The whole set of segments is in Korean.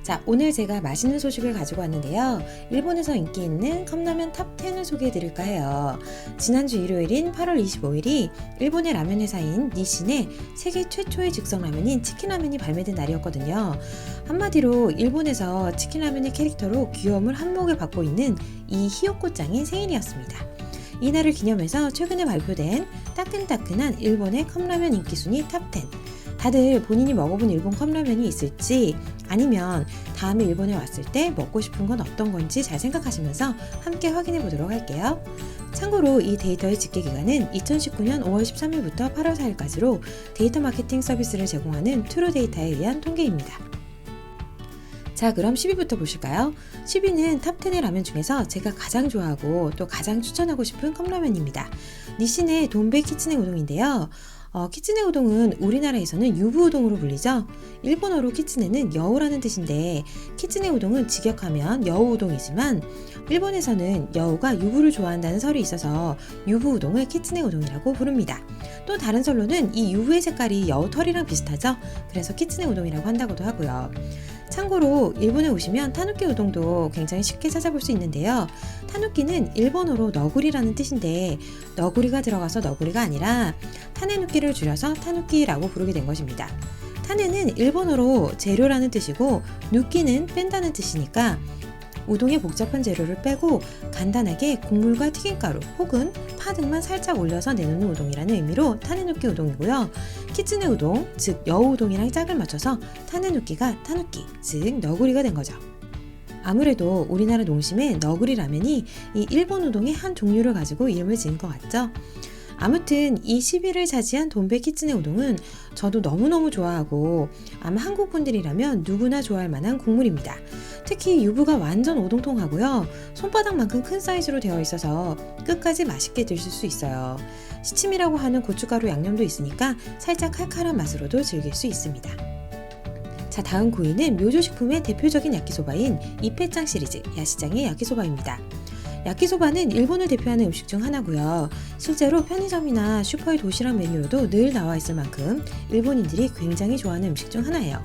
자, 오늘 제가 맛있는 소식을 가지고 왔는데요. 일본에서 인기 있는 컵라면 탑 10을 소개해 드릴까 해요. 지난주 일요일인 8월 25일이 일본의 라면 회사인 니신의 세계 최초의 즉석 라면인 치킨라면이 발매된 날이었거든요. 한마디로 일본에서 치킨라면의 캐릭터로 귀여움을 한몫에 받고 있는 이 히요코짱의 생일이었습니다. 이날을 기념해서 최근에 발표된 따끈따끈한 일본의 컵라면 인기 순위 탑 10. 다들 본인이 먹어본 일본 컵라면이 있을지 아니면 다음에 일본에 왔을 때 먹고 싶은 건 어떤 건지 잘 생각하시면서 함께 확인해 보도록 할게요. 참고로 이 데이터의 집계 기간은 2019년 5월 13일부터 8월 4일까지로 데이터 마케팅 서비스를 제공하는 트루데이터에 의한 통계입니다. 자, 그럼 10위부터 보실까요? 10위는 탑 10의 라면 중에서 제가 가장 좋아하고 또 가장 추천하고 싶은 컵라면입니다. 니신의 돈베 키츠네 우동인데요. 키츠네 우동은 우리나라에서는 유부 우동으로 불리죠. 일본어로 키츠네는 여우라는 뜻인데 키츠네 우동은 직역하면 여우 우동이지만 일본에서는 여우가 유부를 좋아한다는 설이 있어서 유부 우동을 키츠네 우동이라고 부릅니다. 또 다른 설로는 이 유부의 색깔이 여우 털이랑 비슷하죠. 그래서 키츠네 우동이라고 한다고도 하고요. 참고로 일본에 오시면 타누키 우동도 굉장히 쉽게 찾아볼 수 있는데요. 타누키는 일본어로 너구리라는 뜻인데 너구리가 들어가서 너구리가 아니라 타네누키를 줄여서 타누키라고 부르게 된 것입니다. 타네는 일본어로 재료라는 뜻이고 누키는 뺀다는 뜻이니까 우동의 복잡한 재료를 빼고 간단하게 국물과 튀김가루 혹은 파 등만 살짝 올려서 내놓는 우동이라는 의미로 타네누키 우동이고요. 키츠네 우동, 즉 여우 우동이랑 짝을 맞춰서 타네누키가 타누키, 즉 너구리가 된 거죠. 아무래도 우리나라 농심의 너구리 라면이 이 일본 우동의 한 종류를 가지고 이름을 지은 것 같죠. 아무튼 이 10위를 차지한 돈베 키츠네 우동은 저도 너무너무 좋아하고 아마 한국 분들이라면 누구나 좋아할 만한 국물입니다. 특히 유부가 완전 오동통하고요. 손바닥만큼 큰 사이즈로 되어 있어서 끝까지 맛있게 드실 수 있어요. 시침이라고 하는 고춧가루 양념도 있으니까 살짝 칼칼한 맛으로도 즐길 수 있습니다. 자, 다음 9위는 묘조식품의 대표적인 야끼소바인 이페짱 시리즈 야시장의 야끼소바입니다. 야끼소바는 일본을 대표하는 음식 중 하나고요. 실제로 편의점이나 슈퍼의 도시락 메뉴로도 늘 나와 있을 만큼 일본인들이 굉장히 좋아하는 음식 중 하나예요.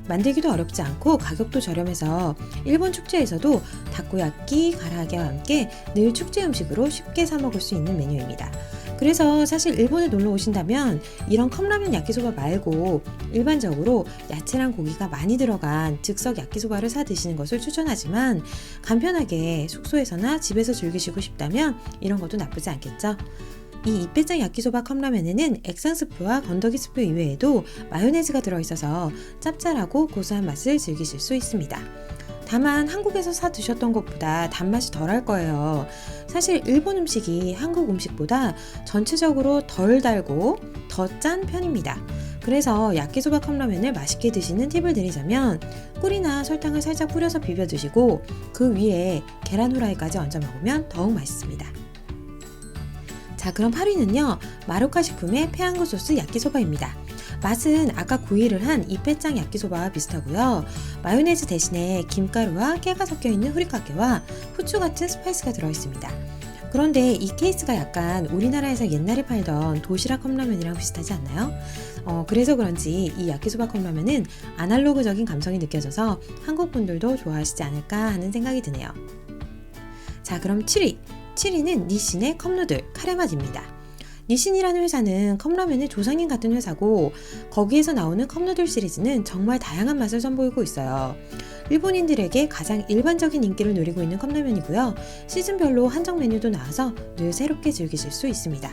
만들기도 어렵지 않고 가격도 저렴해서 일본 축제에서도 다코야끼, 가라아게와 함께 늘 축제 음식으로 쉽게 사 먹을 수 있는 메뉴입니다. 그래서 사실 일본에 놀러 오신다면 이런 컵라면 야끼소바 말고 일반적으로 야채랑 고기가 많이 들어간 즉석 야끼소바를 사 드시는 것을 추천하지만 간편하게 숙소에서나 집에서 즐기시고 싶다면 이런 것도 나쁘지 않겠죠. 이 이페짱 야끼소바 컵라면에는 액상 스프와 건더기 스프 이외에도 마요네즈가 들어있어서 짭짤하고 고소한 맛을 즐기실 수 있습니다. 다만 한국에서 사 드셨던 것보다 단맛이 덜할 거예요. 사실 일본 음식이 한국 음식보다 전체적으로 덜 달고 더 짠 편입니다. 그래서 야끼소바 컵라면을 맛있게 드시는 팁을 드리자면 꿀이나 설탕을 살짝 뿌려서 비벼 드시고 그 위에 계란 후라이까지 얹어 먹으면 더욱 맛있습니다. 자, 그럼 8위는요. 마루카 식품의 페양고 소스 야끼소바입니다. 맛은 아까 9위를 한 이페짱 야끼소바와 비슷하고요. 마요네즈 대신에 김가루와 깨가 섞여있는 후리카케와 후추 같은 스파이스가 들어있습니다. 그런데 이 케이스가 약간 우리나라에서 옛날에 팔던 도시락 컵라면이랑 비슷하지 않나요? 그래서 그런지 이 야끼소바 컵라면은 아날로그적인 감성이 느껴져서 한국 분들도 좋아하시지 않을까 하는 생각이 드네요. 자, 그럼 7위는 니신의 컵누들 카레맛입니다. 니신이라는 회사는 컵라면의 조상님 같은 회사고 거기에서 나오는 컵누들 시리즈는 정말 다양한 맛을 선보이고 있어요. 일본인들에게 가장 일반적인 인기를 누리고 있는 컵라면이고요. 시즌별로 한정 메뉴도 나와서 늘 새롭게 즐기실 수 있습니다.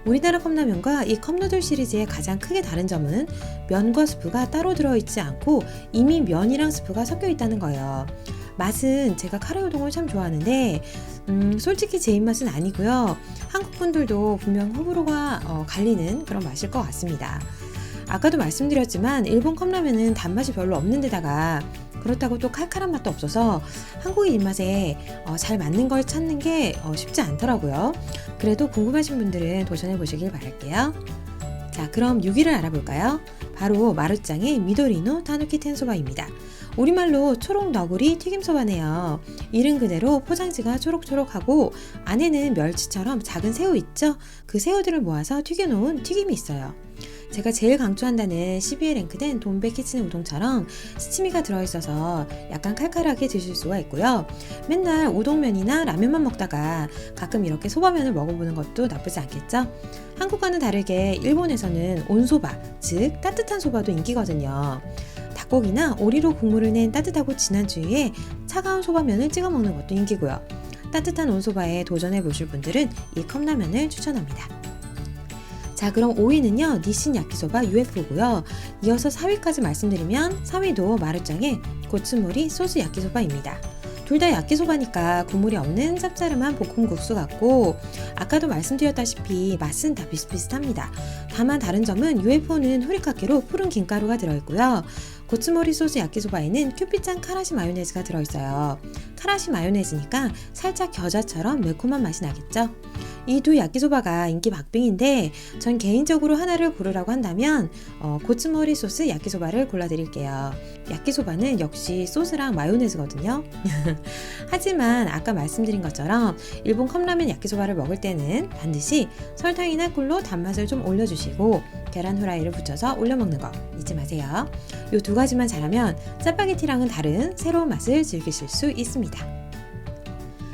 우리나라 컵라면과 이 컵누들 시리즈의 가장 크게 다른 점은 면과 스프가 따로 들어있지 않고 이미 면이랑 스프가 섞여 있다는 거예요. 맛은 제가 카레 우동을 참 좋아하는데 솔직히 제 입맛은 아니고요. 한국 분들도 분명 호불호가 갈리는 그런 맛일 것 같습니다. 아까도 말씀드렸지만 일본 컵라면은 단맛이 별로 없는 데다가 그렇다고 또 칼칼한 맛도 없어서 한국인 입맛에 잘 맞는 걸 찾는 게 쉽지 않더라고요. 그래도 궁금하신 분들은 도전해 보시길 바랄게요. 자, 그럼 6위를 알아볼까요? 바로 마루짱의 미도리노 타누키 텐소바입니다. 우리말로 초록 너구리 튀김소바네요. 이름 그대로 포장지가 초록초록하고 안에는 멸치처럼 작은 새우 있죠? 그 새우들을 모아서 튀겨놓은 튀김이 있어요. 제가 제일 강추한다는 12에 랭크된 돈베 키츠네 우동처럼 시치미가 들어있어서 약간 칼칼하게 드실 수가 있고요. 맨날 우동면이나 라면만 먹다가 가끔 이렇게 소바면을 먹어보는 것도 나쁘지 않겠죠? 한국과는 다르게 일본에서는 온소바, 즉 따뜻한 소바도 인기거든요. 닭고기나 오리로 국물을 낸 따뜻하고 진한 주위에 차가운 소바면을 찍어 먹는 것도 인기고요. 따뜻한 온소바에 도전해 보실 분들은 이 컵라면을 추천합니다. 자, 그럼 5위는요 니신 야키소바 UFO고요. 이어서 4위까지 말씀드리면 4위도 마루짱의 고츠모리 소스 야키소바입니다. 둘 다 야키소바니까 국물이 없는 짭짤한 볶음국수 같고 아까도 말씀드렸다시피 맛은 다 비슷비슷합니다. 다만 다른 점은 UFO는 후리카케로 푸른 김가루가 들어있고요. 고츠모리 소스 야키소바에는 큐피짱 카라시 마요네즈가 들어있어요. 카라시 마요네즈니까 살짝 겨자처럼 매콤한 맛이 나겠죠? 이 두 야키소바가 인기 박빙인데 전 개인적으로 하나를 고르라고 한다면 고츠모리 소스 야키소바를 골라드릴게요. 야키소바는 역시 소스랑 마요네즈거든요. 하지만 아까 말씀드린 것처럼 일본 컵라면 야키소바를 먹을 때는 반드시 설탕이나 꿀로 단맛을 좀 올려주시고 계란 후라이를 붙여서 올려 먹는 거 잊지 마세요. 이 두 가지만 잘하면 짜파게티랑은 다른 새로운 맛을 즐기실 수 있습니다.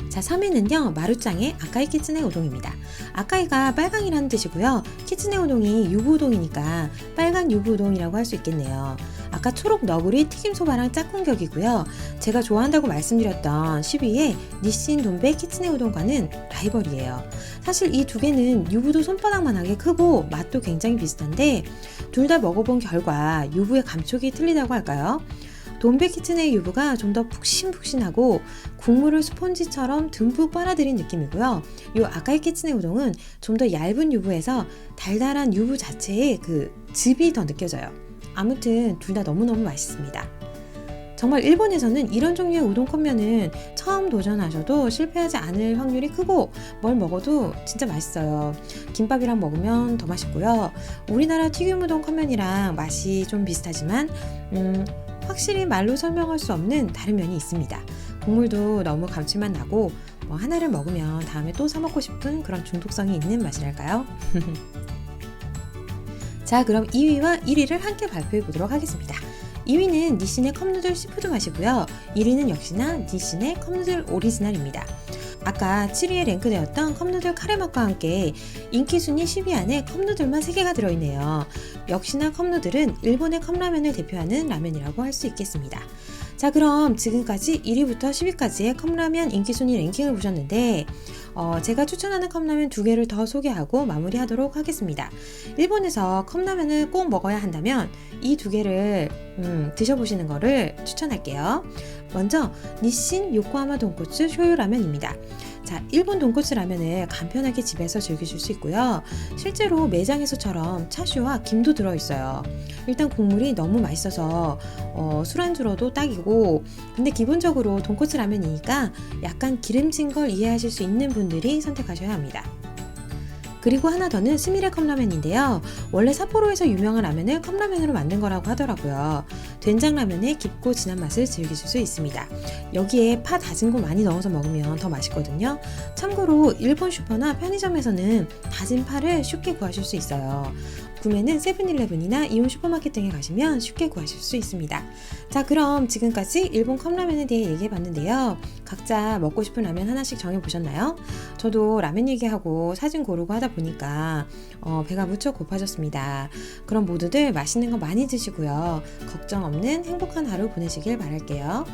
자, 3위는요 마루짱의 아카이 키츠네 우동입니다. 아카이가 빨강이라는 뜻이고요. 키츠네 우동이 유부 우동이니까 빨간 유부 우동이라고 할 수 있겠네요. 아까 초록 너구리 튀김소바랑 짝꿍격이고요. 제가 좋아한다고 말씀드렸던 10위의 니신 돈베 키츠네 우동과는 라이벌이에요. 사실 이 두 개는 유부도 손바닥만하게 크고 맛도 굉장히 비슷한데 둘 다 먹어본 결과 유부의 감촉이 틀리다고 할까요? 돈베 키츠네의 유부가 좀 더 푹신푹신하고 국물을 스폰지처럼 듬뿍 빨아들인 느낌이고요. 이 아카이 키츠네 우동은 좀 더 얇은 유부에서 달달한 유부 자체의 그 즙이 더 느껴져요. 아무튼 둘 다 너무너무 맛있습니다. 정말 일본에서는 이런 종류의 우동컵면은 처음 도전하셔도 실패하지 않을 확률이 크고 뭘 먹어도 진짜 맛있어요. 김밥이랑 먹으면 더 맛있고요. 우리나라 튀김우동 컵면이랑 맛이 좀 비슷하지만 확실히 말로 설명할 수 없는 다른 면이 있습니다. 국물도 너무 감칠맛 나고 하나를 먹으면 다음에 또 사 먹고 싶은 그런 중독성이 있는 맛이랄까요? 자, 그럼 2위와 1위를 함께 발표해 보도록 하겠습니다. 2위는 니신의 컵누들 시푸드 맛이고요. 1위는 역시나 니신의 컵누들 오리지널입니다. 아까 7위에 랭크되었던 컵누들 카레맛과 함께 인기 순위 10위 안에 컵누들만 3개가 들어있네요. 역시나 컵누들은 일본의 컵라면을 대표하는 라면이라고 할 수 있겠습니다. 자, 그럼 지금까지 1위부터 10위까지의 컵라면 인기순위 랭킹을 보셨는데 제가 추천하는 컵라면 2개를 더 소개하고 마무리하도록 하겠습니다. 일본에서 컵라면을 꼭 먹어야 한다면 이 2개를 드셔보시는 거를 추천할게요. 먼저 니신 요코하마 돈코츠 쇼유 라면입니다. 자, 일본 돈코츠 라면을 간편하게 집에서 즐기실 수 있고요. 실제로 매장에서처럼 차슈와 김도 들어있어요. 일단 국물이 너무 맛있어서 술안주로도 딱이고, 근데 기본적으로 돈코츠 라면이니까 약간 기름진 걸 이해하실 수 있는 분들이 선택하셔야 합니다. 그리고 하나 더는 스미레 컵라면인데요. 원래 삿포로에서 유명한 라면을 컵라면으로 만든 거라고 하더라고요. 된장라면의 깊고 진한 맛을 즐기실 수 있습니다. 여기에 파 다진 거 많이 넣어서 먹으면 더 맛있거든요. 참고로 일본 슈퍼나 편의점에서는 다진 파를 쉽게 구하실 수 있어요. 구매는 세븐일레븐이나 이온 슈퍼마켓 등에 가시면 쉽게 구하실 수 있습니다. 자, 그럼 지금까지 일본 컵라면에 대해 얘기해봤는데요. 각자 먹고 싶은 라면 하나씩 정해보셨나요? 저도 라면 얘기하고 사진 고르고 하다 보니까 배가 무척 고파졌습니다. 그럼 모두들 맛있는 거 많이 드시고요. 걱정 없는 행복한 하루 보내시길 바랄게요.